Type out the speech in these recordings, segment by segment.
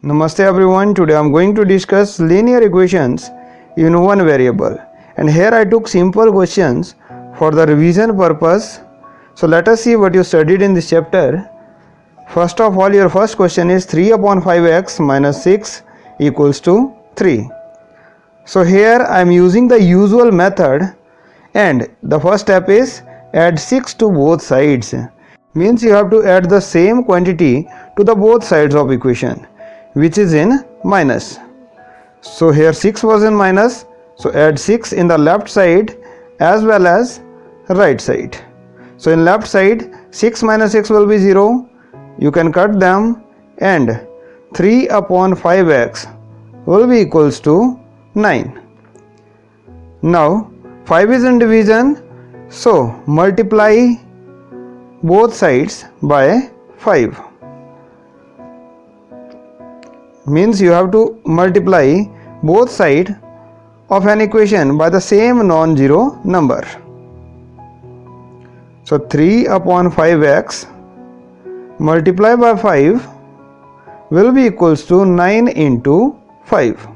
Namaste everyone. Today I am going to discuss linear equations in one variable, and here I took simple questions for the revision purpose. So let us see what you studied in this chapter. First of all, your first question is 3 upon 5x minus 6 equals to 3. So here I am using the usual method, and the first step is add 6 to both sides. Means you have to add the same quantity to the both sides of equation, which is in minus. So here 6 was in minus, so add 6 in the left side as well as right side. So in left side 6 minus 6 will be 0, you can cut them, and 3 upon 5x will be equals to 9. Now 5 is in division, so multiply both sides by 5. Means you have to multiply both sides of an equation by the same non-zero number. So 3 upon 5x multiplied by 5 will be equals to 9 into 5.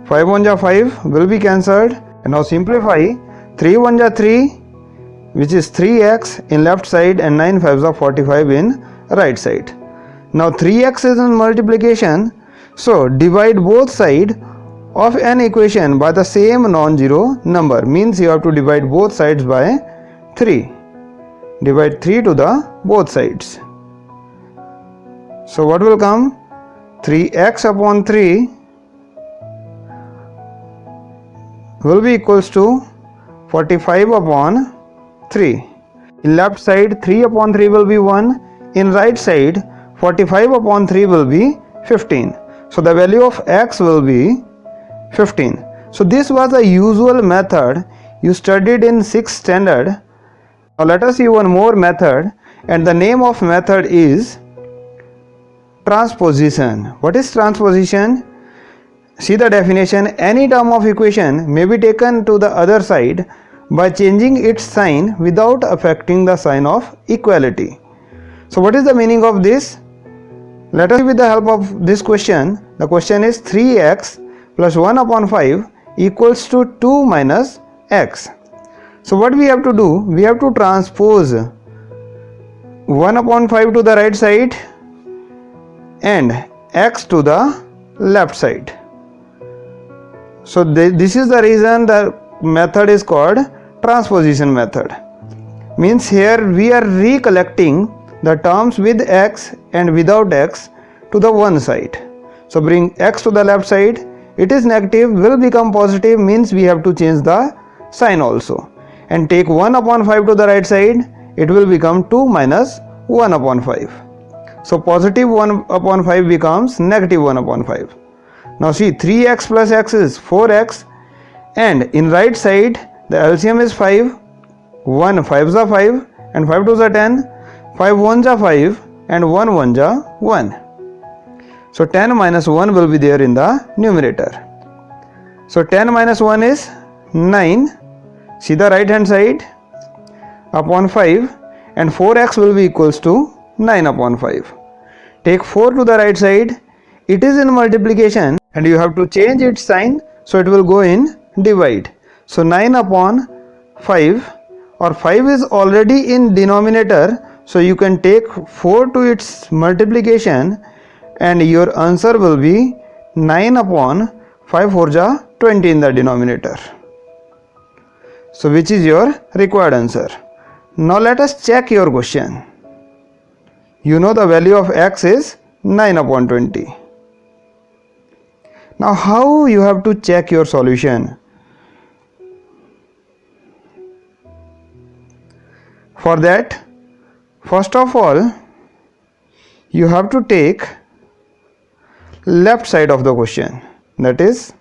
5 1 ja 5 will be cancelled, and now simplify. 3 1 ja 3, which is 3x in left side, and 9 5s are 45 in right side. Now 3x is in multiplication, so divide both sides of an equation by the same non-zero number. Means you have to divide both sides by 3. Divide 3 to the both sides. So what will come? 3x upon 3 will be equals to 45 upon 3. In left side 3 upon 3 will be 1. In right side 45 upon 3 will be 15. So the value of x will be 15. So this was a usual method you studied in 6th standard. Now let us see one more method, and the name of method is transposition. What is transposition? See the definition. Any term of equation may be taken to the other side by changing its sign without affecting the sign of equality. So what is the meaning of this? Let us see with the help of this question. The question is 3x plus 1 upon 5 equals to 2 minus x. So what we have to do? We have to transpose 1 upon 5 to the right side and x to the left side. So this is the reason the method is called transposition method. Means here we are recollecting the terms with x and without x to the one side. So bring x to the left side, it is negative, will become positive, means we have to change the sign also. And take 1 upon 5 to the right side, it will become 2 minus 1 upon 5. So positive 1 upon 5 becomes negative 1 upon 5. Now see, 3x plus x is 4x, and in right side the LCM is 5. 1 5s are 5 and 5 2s are 10. 5 1s are 5 and 1 1s are 1. So 10 minus 1 will be there in the numerator. So 10 minus 1 is 9. See the right hand side, upon 5, and 4x will be equals to 9 upon 5. Take 4 to the right side, it is in multiplication and you have to change its sign, so it will go in divide. So 9 upon 5, or 5 is already in denominator, so you can take 4 to its multiplication and your answer will be 9 upon 5 4 ja 20 in the denominator. So which is your required answer. Now let us check your question. You know the value of x is 9 upon 20. Now how you have to check your solution? For that, first of all, you have to take left side of the question, that is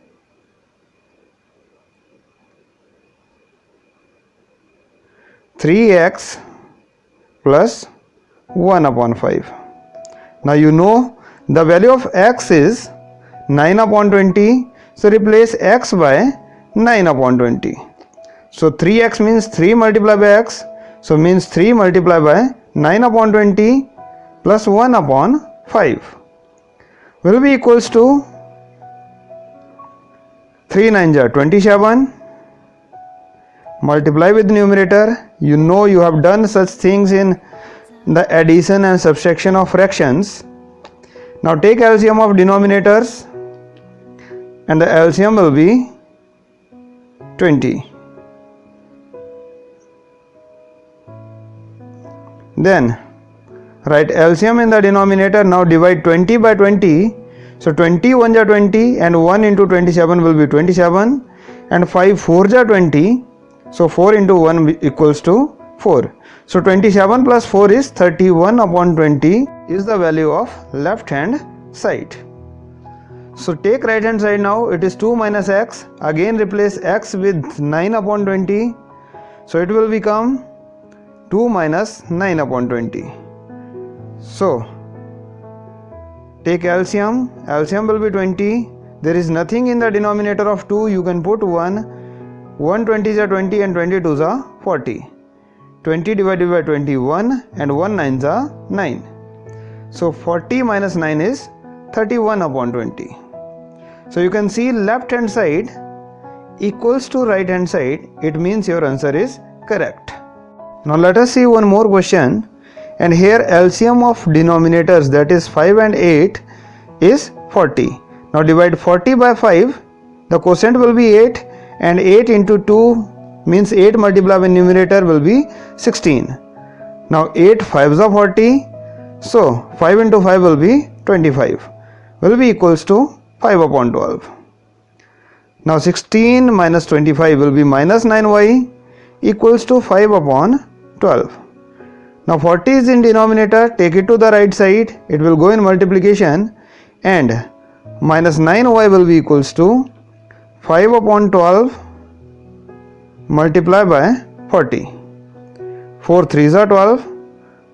(3x plus 1 upon 5). Now you know the value of x is 9 upon 20, so replace x by 9 upon 20. So 3x means 3 multiplied by x, so means 3 multiplied by 9 upon 20 plus 1 upon 5. will be equals to 3 9 are 27, multiply with numerator. You know you have done such things in the addition and subtraction of fractions. Now take LCM of denominators, and the LCM will be 20. Then write LCM in the denominator. Now divide 20 by 20. So 20 1s are 20, and 1 into 27 will be 27, and 5 4s are 20. So 4 into 1 equals to 4. So 27 plus 4 is 31 upon 20 is the value of left hand side. So take right hand side now. It is 2 minus x. Again replace x with 9 upon 20. So it will become 2 minus 9 upon 20. So take LCM. LCM will be 20. There is nothing in the denominator of 2. You can put 1. 1 20s are 20 and 22s are 40. 20 divided by 21 and 1 9s are 9. So 40 minus 9 is 31 upon 20. So you can see left hand side equals to right hand side. It means your answer is correct. Now let us see one more question. And here LCM of denominators, that is 5 and 8, is 40. Now divide 40 by 5. The quotient will be 8, and 8 into 2 means 8 multiplied by numerator will be 16. Now 8 5s are 40. So 5 into 5 will be 25. Will be equals to 5 upon 12. Now 16 minus 25 will be minus 9y equals to 5 upon 12. Now 40 is in denominator, take it to the right side, it will go in multiplication, and minus 9y will be equals to 5 upon 12 multiply by 40. 4 3s are 12,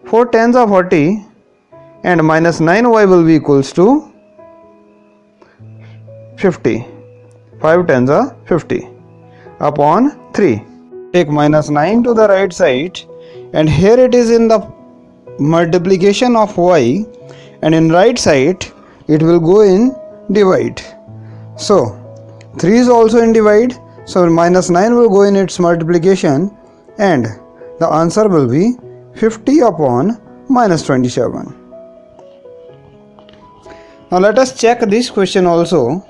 4 10s are 40, and minus 9y will be equals to 50. 5 10s are 50 upon 3. Take minus 9 to the right side, and here it is in the multiplication of y, and in right side it will go in divide. So 3 is also in divide, so minus 9 will go in its multiplication, and the answer will be 50 upon minus 27. Now let us check this question also,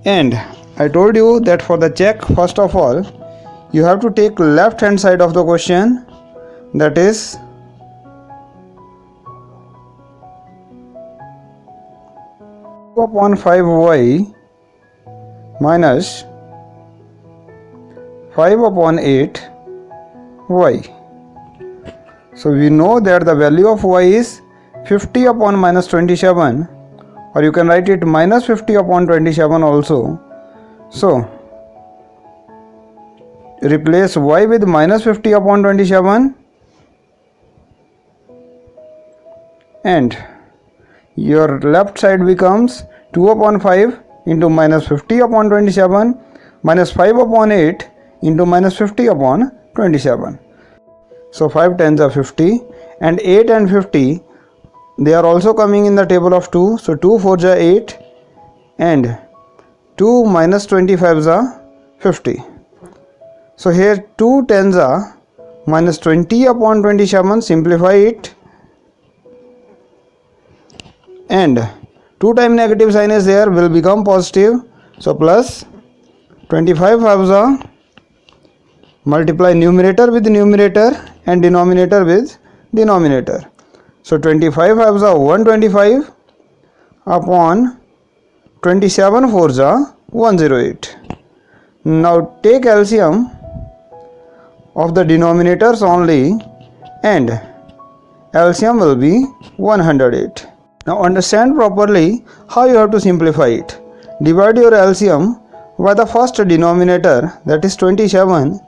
and I told you that for the check, first of all you have to take left hand side of the question, that is upon 5y minus 5 upon 8y. So we know that the value of y is 50 upon minus 27, or you can write it minus 50 upon 27 also. So replace y with minus 50 upon 27, and your left side becomes 2 upon 5 into minus 50 upon 27 minus 5 upon 8 into minus 50 upon 27. So 5 10s are 50, and 8 and 50, they are also coming in the table of 2. So 2 4s are 8, and 2 minus 25s are 50. So here 2 10s are minus 20 upon 27, simplify it, and 2 times negative sign is there, will become positive. So plus 25 5s are, multiply numerator with numerator and denominator with denominator. So 25 5s are 125 upon 27 4s are 108. Now take LCM of the denominators only, and LCM will be 108. Now understand properly how you have to simplify it. Divide your LCM by the first denominator, that is 27,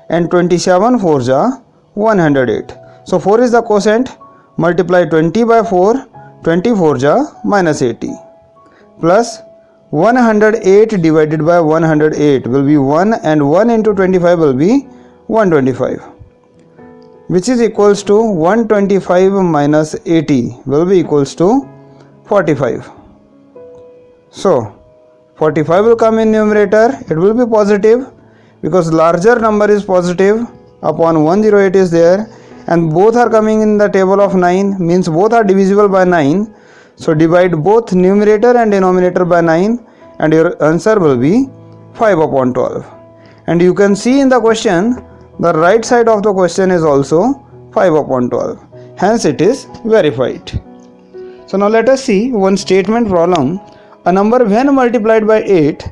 and 27 4s are 108. So 4 is the quotient, multiply 20 by 4, 20 4s are minus 80, plus 108 divided by 108 will be 1, and 1 into 25 will be 125, which is equals to 125 minus 80 will be equals to 45. So 45 will come in numerator, it will be positive because larger number is positive upon 108 is there, and both are coming in the table of 9, means both are divisible by 9. So divide both numerator and denominator by 9 and your answer will be 5 upon 12. And you can see in the question the right side of the question is also 5 upon 12. Hence it is verified. So now let us see one statement problem. A number when multiplied by 8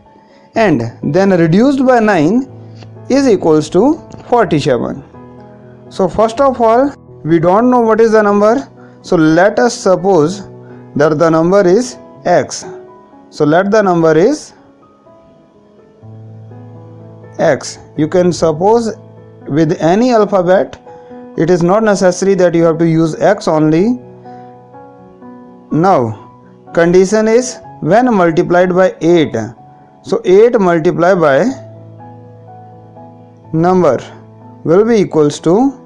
and then reduced by 9 is equals to 47. So first of all, we don't know what is the number. So let us suppose that the number is x. So let the number is x. You can suppose with any alphabet. It is not necessary that you have to use x only. Now condition is when multiplied by 8. So 8 multiplied by number will be equals to,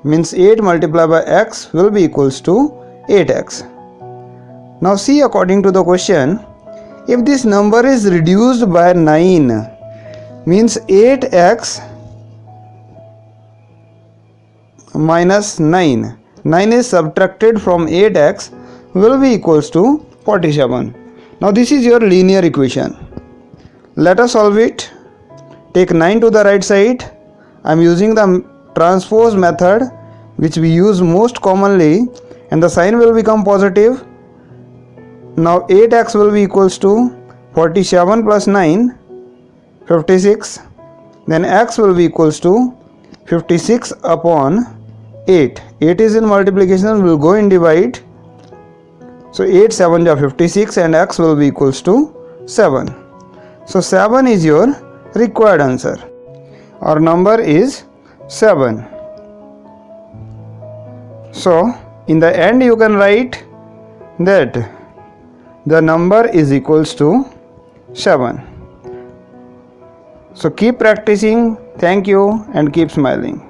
means 8 multiplied by x will be equals to 8x. Now see, according to the question, if this number is reduced by 9, means 8x minus 9 is subtracted from 8x will be equals to 47. Now this is your linear equation. Let us solve it. Take 9 to the right side. I am using the transpose method which we use most commonly, and the sign will become positive. Now 8x will be equals to 47 plus 9, 56. Then x will be equals to 56 upon 8. 8 is in multiplication, will go in divide. So 8 7 are 56 and x will be equals to 7. So 7 is your required answer. Our number is 7. So in the end you can write that the number is equals to 7. So keep practicing. Thank you and keep smiling.